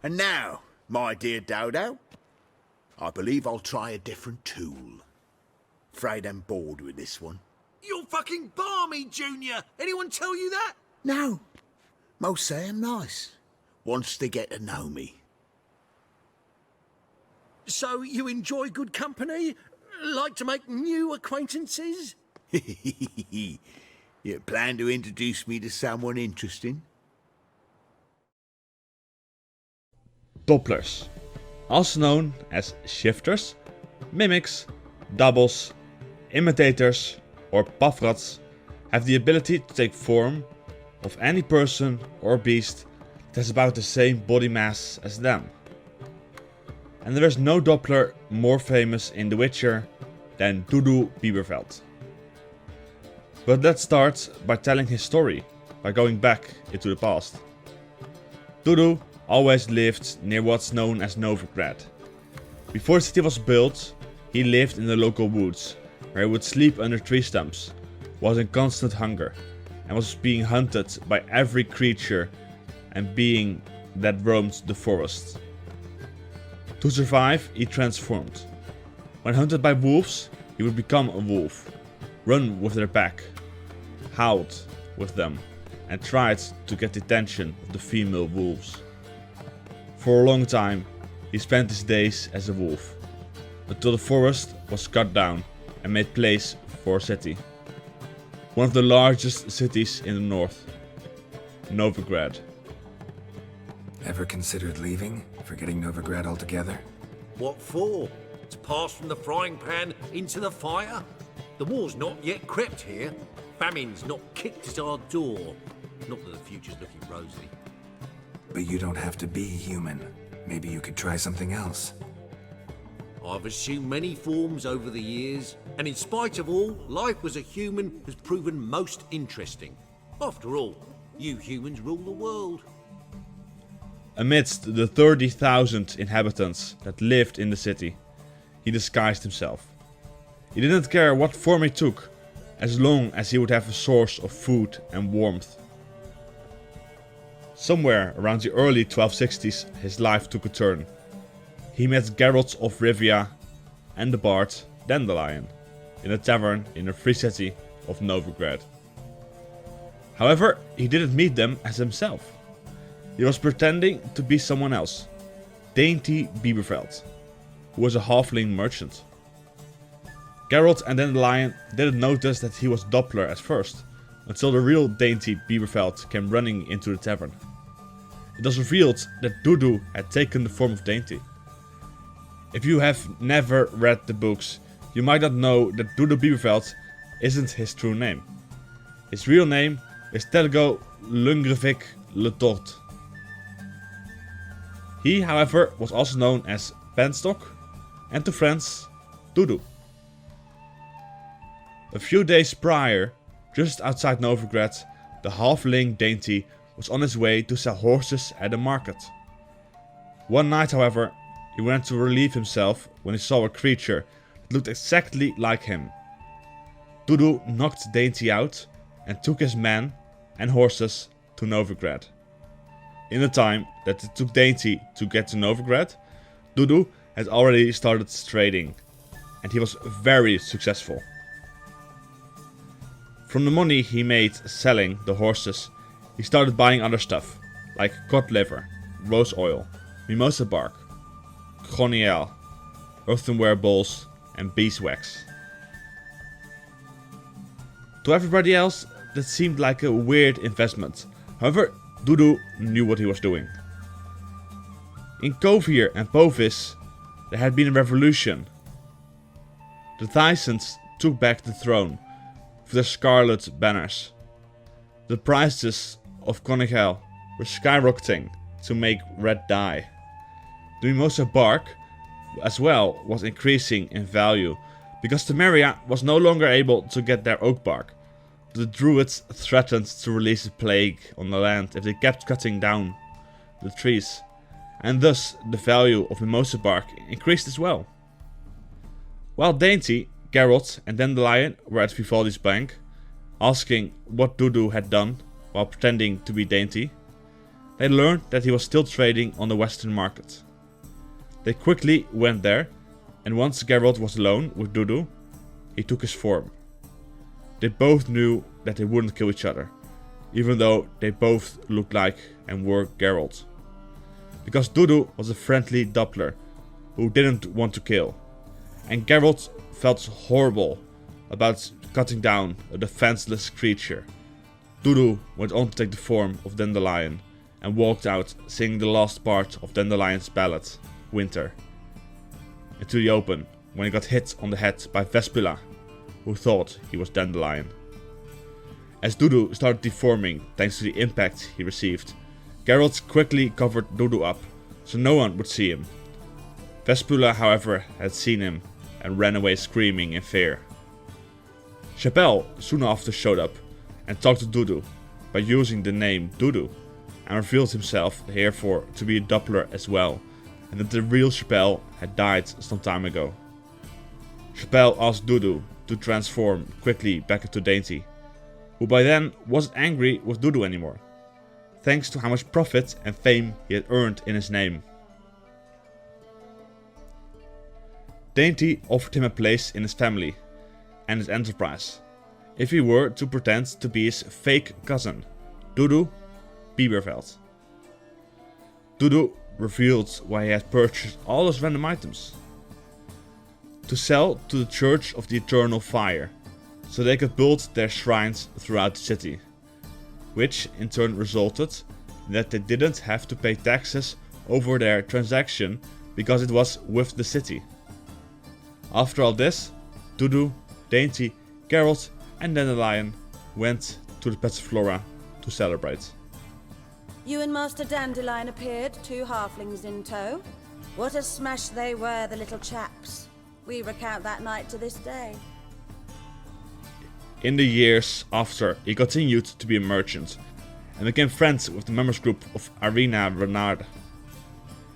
And now, my dear Dodo, I believe I'll try a different tool. Afraid I'm bored with this one. You're fucking balmy, Junior! Anyone tell you that? No, most say I'm nice. Wants to get to know me. So you enjoy good company? Like to make new acquaintances? You plan to introduce me to someone interesting? Dopplers, also known as shifters, mimics, doubles, imitators or buffrats, have the ability to take form of any person or beast that has about the same body mass as them. And there is no Doppler more famous in The Witcher than Dudu Bibervelt. But let's start by telling his story, by going back into the past. Dudu always lived near what's known as Novigrad. Before the city was built, he lived in the local woods, where he would sleep under tree stumps, was in constant hunger, and was being hunted by every creature and being that roamed the forest. To survive, he transformed. When hunted by wolves, he would become a wolf, run with their pack, howled with them, and tried to get the attention of the female wolves. For a long time, he spent his days as a wolf, until the forest was cut down and made place for a city. One of the largest cities in the north, Novigrad. Ever considered leaving? Forgetting Novigrad altogether? What for? To pass from the frying pan into the fire? The war's not yet crept here. Famine's not kicked at our door. Not that the future's looking rosy. But you don't have to be human. Maybe you could try something else. I've assumed many forms over the years, and in spite of all, life as a human has proven most interesting. After all, you humans rule the world. Amidst the 30,000 inhabitants that lived in the city, he disguised himself. He didn't care what form he took, as long as he would have a source of food and warmth. Somewhere around the early 1260s, his life took a turn. He met Geralt of Rivia and the bard Dandelion in a tavern in the free city of Novigrad. However, he didn't meet them as himself. He was pretending to be someone else, Dainty Bibervelt, who was a halfling merchant. Geralt and Dandelion didn't notice that he was Doppler at first, until the real Dainty Bibervelt came running into the tavern. It was revealed that Dudu had taken the form of Dainty. If you have never read the books, you might not know that Dudu Bibervelt isn't his true name. His real name is Tellico Lunngrevink Letorte. He, however, was also known as Penstock and to friends, Dudu. A few days prior, just outside Novigrad, the halfling Dainty was on his way to sell horses at a market. One night, however, he went to relieve himself when he saw a creature that looked exactly like him. Dudu knocked Dainty out and took his men and horses to Novigrad. In the time that it took Dainty to get to Novigrad, Dudu had already started trading, and he was very successful. From the money he made selling the horses, he started buying other stuff, like cod liver, rose oil, mimosa bark, cognac, earthenware bowls, and beeswax. To everybody else, that seemed like a weird investment. However, Dudu knew what he was doing. In Kovir and Povis, there had been a revolution. The Thysans took back the throne with their scarlet banners. The prices of cognac were skyrocketing to make red dye. The mimosa bark as well was increasing in value because Temeria was no longer able to get their oak bark. The druids threatened to release a plague on the land if they kept cutting down the trees, and thus the value of mimosa bark increased as well. While Dainty, Geralt and Dandelion were at Vivaldi's bank, asking what Dudu had done while pretending to be Dainty, they learned that he was still trading on the Western market. They quickly went there, and once Geralt was alone with Dudu, he took his form. They both knew that they wouldn't kill each other, even though they both looked like and were Geralt. Because Dudu was a friendly Doppler who didn't want to kill, and Geralt felt horrible about cutting down a defenseless creature. Dudu went on to take the form of Dandelion and walked out singing the last part of Dandelion's ballad, Winter, into the open when he got hit on the head by Vespula, who thought he was Dandelion. As Dudu started deforming thanks to the impact he received, Geralt quickly covered Dudu up so no one would see him. Vespula, however, had seen him and ran away screaming in fear. Chappelle soon after showed up and talked to Dudu by using the name Dudu, and revealed himself therefore to be a Doppler as well, and that the real Chappelle had died some time ago. Chappelle asked Dudu to transform quickly back into Dainty, who by then wasn't angry with Dudu anymore, thanks to how much profit and fame he had earned in his name. Dainty offered him a place in his family and his enterprise, if he were to pretend to be his fake cousin, Dudu Bibervelt. Dudu revealed why he had purchased all those random items. To sell to the Church of the Eternal Fire, so they could build their shrines throughout the city, which in turn resulted in that they didn't have to pay taxes over their transaction because it was with the city. After all this, Dudu, Dainty, Geralt and Dandelion went to the Passiflora to celebrate. You and Master Dandelion appeared, 2 halflings in tow. What a smash they were, the little chaps. We recount that night to this day. In the years after, he continued to be a merchant and became friends with the members group of Arena Renard.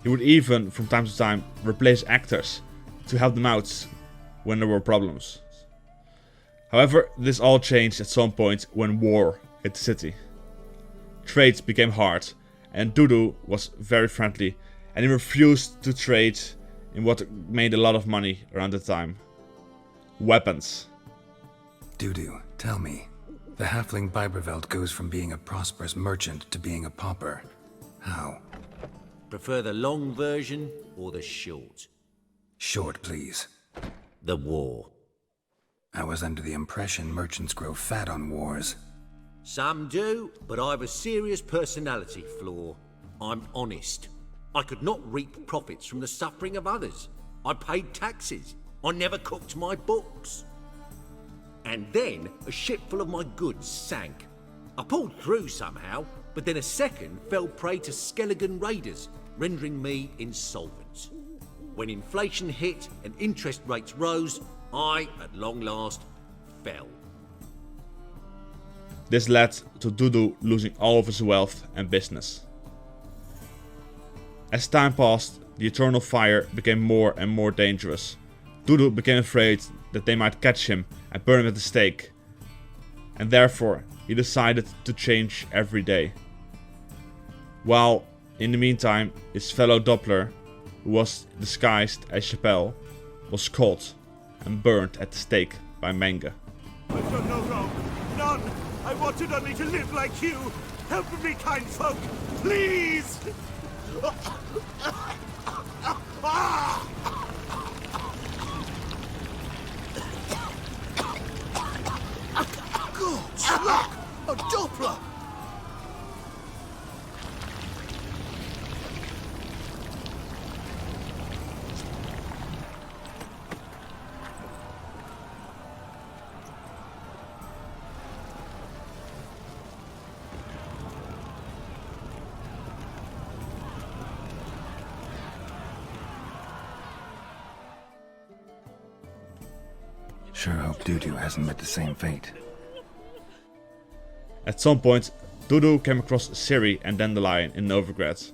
He would even, from time to time, replace actors to help them out when there were problems. However, this all changed at some point when war hit the city. Trade became hard, and Dudu was very friendly, and he refused to trade in what made a lot of money around the time: weapons. Dudu, tell me. The halfling Bibervelt goes from being a prosperous merchant to being a pauper. How? Prefer the long version or the short? Short, please. The war. I was under the impression merchants grow fat on wars. Some do, but I have a serious personality flaw. I'm honest. I could not reap profits from the suffering of others. I paid taxes. I never cooked my books. And then a ship full of my goods sank. I pulled through somehow, but then a second fell prey to Skelligan raiders, rendering me insolvent. When inflation hit and interest rates rose, I, at long last, fell. This led to Dudu losing all of his wealth and business. As time passed, the Eternal Fire became more and more dangerous. Dudu became afraid that they might catch him and burn him at the stake, and therefore he decided to change every day. While, in the meantime, his fellow Doppler, who was disguised as Chappelle, was caught and burned at the stake by Menge. I've done no wrong. None. I wanted only to live like you. Help me, kind folk. Please! God's luck! A Doppler! Sure hope Dudu hasn't met the same fate. At some point, Dudu came across Ciri and Dandelion in Novigrad.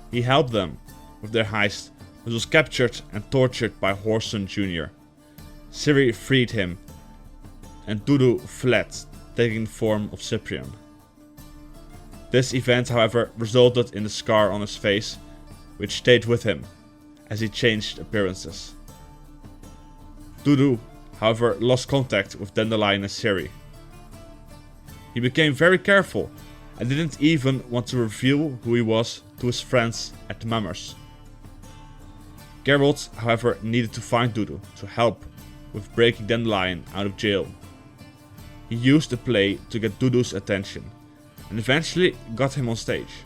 He helped them with their heist, but was captured and tortured by Whoreson Jr. Ciri freed him, and Dudu fled, taking the form of Cyprian. This event, however, resulted in the scar on his face, which stayed with him as he changed appearances. Dudu, however, lost contact with Dandelion and Ciri. He became very careful and didn't even want to reveal who he was to his friends at the Mummers. Geralt, however, needed to find Dudu to help with breaking Dandelion out of jail. He used the play to get Dudu's attention and eventually got him on stage.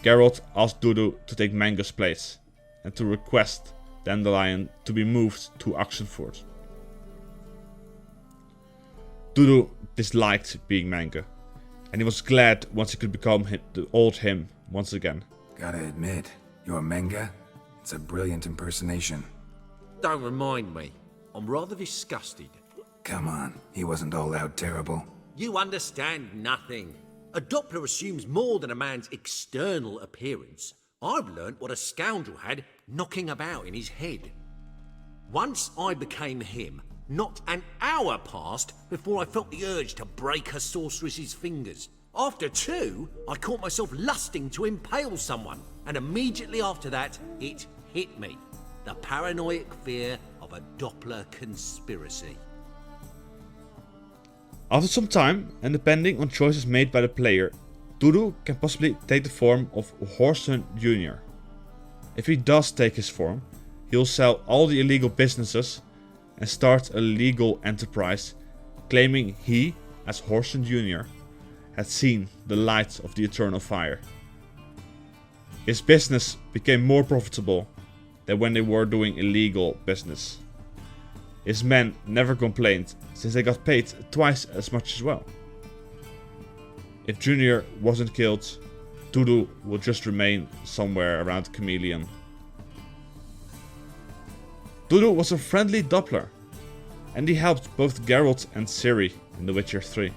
Geralt asked Dudu to take Mango's place and to request Dandelion to be moved to Oxenford. Dudu disliked being Mango, and he was glad once he could become the old him once again. Gotta admit, your Menga? It's a brilliant impersonation. Don't remind me. I'm rather disgusted. Come on, he wasn't all out terrible. You understand nothing. A Doppler assumes more than a man's external appearance. I've learnt what a scoundrel had knocking about in his head. Once I became him, not an hour passed before I felt the urge to break a sorceress's fingers. After 2, I caught myself lusting to impale someone, and immediately after that, it hit me. The paranoid fear of a Doppler conspiracy. After some time, and depending on choices made by the player, Dudu can possibly take the form of Horson Jr. If he does take his form, he'll sell all the illegal businesses and start a legal enterprise, claiming he, as Horson Jr., had seen the light of the eternal fire. His business became more profitable than when they were doing illegal business. His men never complained, since they got paid twice as much as well. If Junior wasn't killed, Dudu would just remain somewhere around Chameleon. Dudu was a friendly Doppler, and he helped both Geralt and Ciri in The Witcher 3.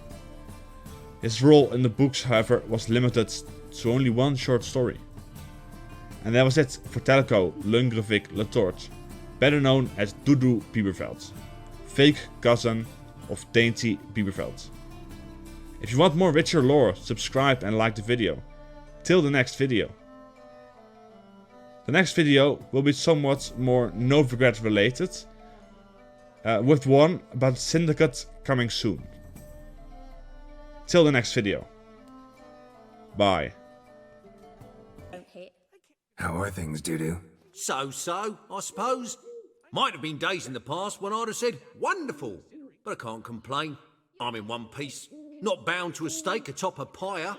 His role in the books, however, was limited to only one short story. And that was it for Tellico Lunngrevink Letorte, better known as Dudu Bibervelt, fake cousin of Dainty Bibervelt. If you want more Witcher lore, subscribe and like the video. Till the next video. The next video will be somewhat more Novigrad related, with one about Syndicate coming soon. Till the next video. Bye. How are things, Dudu? So, I suppose. Might have been days in the past when I'd have said, wonderful, but I can't complain. I'm in one piece, not bound to a stake atop a pyre.